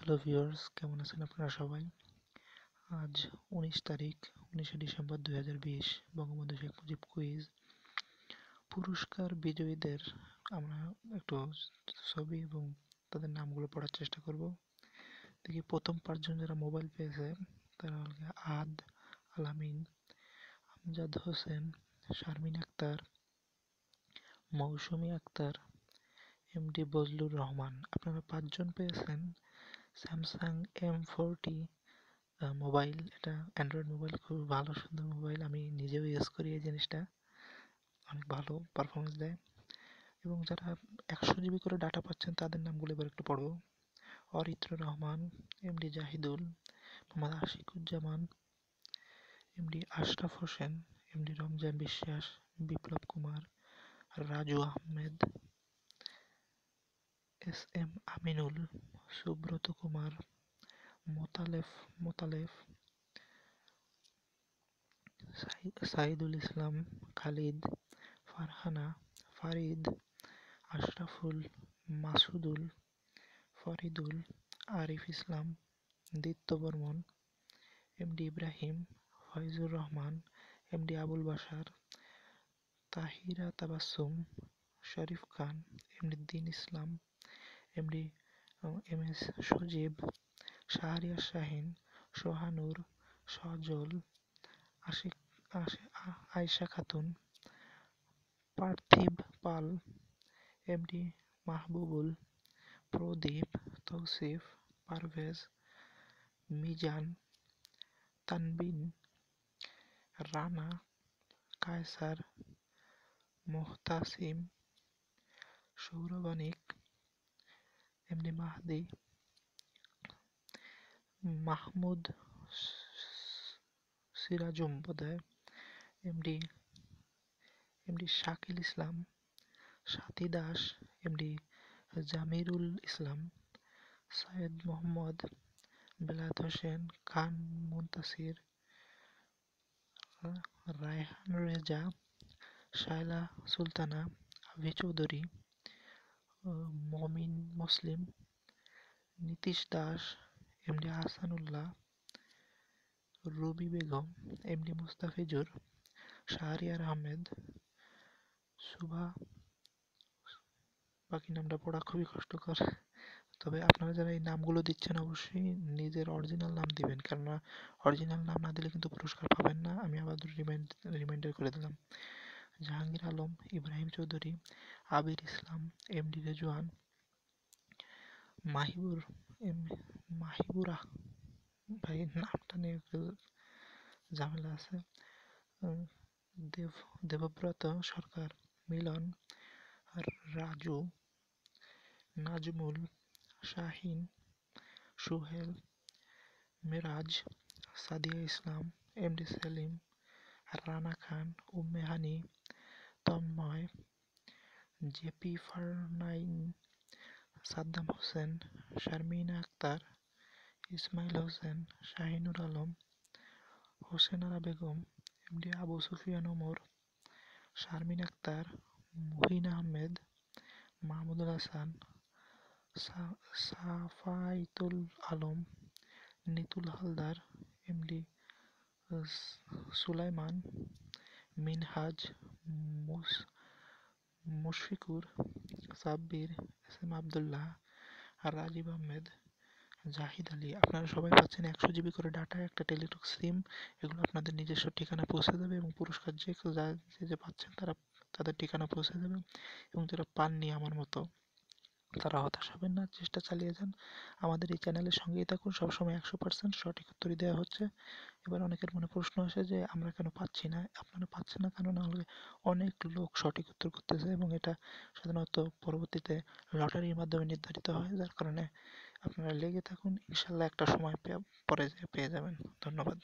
Hello viewers, কেমন আছেন আপনারা সবাই? আজ 19 ডিসেম্বর 2020, বঙ্গবন্ধু শেখ মুজিব কুইজ পুরস্কার বিজয়ীদের আমরা একটু ছবি এবং তাদের নামগুলো পড়ার চেষ্টা করব। দেখি প্রথম 5জন যারা মোবাইল পেয়েছে তারা হল আদ আলামিন, আমজাদ হোসেন, শারমিন আক্তার, মৌসুমী আক্তার, এমডি বজলুর রহমান। আপনারা 5জন পেয়েছেন স্যামসাং M40 মোবাইল। এটা অ্যান্ড্রয়েড মোবাইল, খুব ভালো সুন্দর মোবাইল। আমি নিজেও ইউজ করি এই জিনিসটা, অনেক ভালো পারফরমেন্স দেয়। এবং যারা 100 জিবি করে ডাটা পাচ্ছেন তাদের নামগুলো এবার একটু পড়ব। Aritra Rahman, MD Zahidul, Mohammad Ashikuzzaman, MD Ashraf Hossain, MD Ramzan Biswas, Biplob Kumar, Raju Ahmed, SM Aminul, Subrata Kumar, Motalef, Saidul Islam, Khalid, Farhana, Farid, Ashraful, Masudul, Faridul, Arif Islam, Dipto Barman, MD Ibrahim, Foyzur Rahman, MD Abul Bashar, Tahira Tabassum, Sharif Khan, MD Din Islam, MD MS Sajib, Shahriar Shahin, Sohanur, Sajal, Ashik Ayesha Khatun, Parthib Pal, MD Mahbubul, Pradip, Tousif, Parvez, Mizan, তানবিন, রানা, কায়সার, মোহতাসিম, সৌরভ আনিক, এমডি মাহদি, মাহমুদ সিরাজুম বোধহয়, MD Shakil Islam, Sathi Das, MD Jamirul Islam, Syed Mohammad, Belayet Hossain, Khan Muntasir, Raihan Reza, Shaila Sultana, Avi Chowdhury, Momin Muslim, Nitish Das, MD Ahsanullah, Ruby Begum, MD Mustafizur, Shahriar Ahmed, Shuva. বাকি নামটা পড়া খুবই কষ্টকর, তবে আপনারা যারা এই নামগুলো দিচ্ছেন অবশ্যই নিজের অরিজিনাল নাম দিবেন, কেননা অরিজিনাল নাম না দিলে কিন্তু পুরস্কার পাবেন না। আমি আবার রিমাইন্ডার করে দিলাম। জাহাঙ্গীর আলম, ইব্রাহিম চৌধুরী, আবির ইসলাম, এমডি রেজওয়ান, মাহিবুরা, ভাই নামটা নিয়ে একটু ঝামেলা আছে, দেবব্রত সরকার, মিলন, রাজু, নাজমুল, শাহিন, সুহেল, মিরাজ, সাদিয়া ইসলাম, এমডি সেলিম, রানা খান, উম্মে হানি, তন্ময়, জেপি ফারনাইন, সাদ্দাম হোসেন, শারমিনা আক্তার, ইসমাইল হোসেন, শাহিনুর আলম, হোসেন আরা বেগম, এমডি আবু সুফিয়ান ওমর, শারমিন আক্তার, মুহিন আহমেদ, মাহমুদুল হাসান, সাফাইতুল আলম, নিতুল হালদার, এমডি সুলাইমান, মিনহাজ, মুশফিকুর, সাব্বির, SM আবদুল্লাহ, রাজীব আহমেদ, জাহিদ আলী। আপনারা সবাই পাচ্ছেন 100 জিবি করে ডাটা, একটা টেলিটক সিম। এগুলো আপনাদের নিজস্ব ঠিকানা পৌঁছে যাবে এবং পুরস্কার যে পাচ্ছেন তাদের ঠিকানা পৌঁছে যাবে। এবং যারা পাননি আমার মতো, তারা হতাশ হবেন না, চেষ্টা চালিয়ে যান। আমাদের এই চ্যানেলের সঙ্গেই থাকুন, সবসময় 100% সঠিক উত্তরই দেওয়া হচ্ছে। এবার অনেকের মনে প্রশ্ন আসে যে আমরা কেন পাচ্ছি না। আপনারা পাচ্ছেন না কেন, না হলে অনেক লোক সঠিক উত্তর করতেছে এবং এটা সাধারণত পরবর্তীতে লটারির মাধ্যমে নির্ধারিত হয়, যার কারণে আপনারা লেগে থাকুন, ইনশাল্লাহ একটা সময় পরে পেয়ে যাবেন। ধন্যবাদ।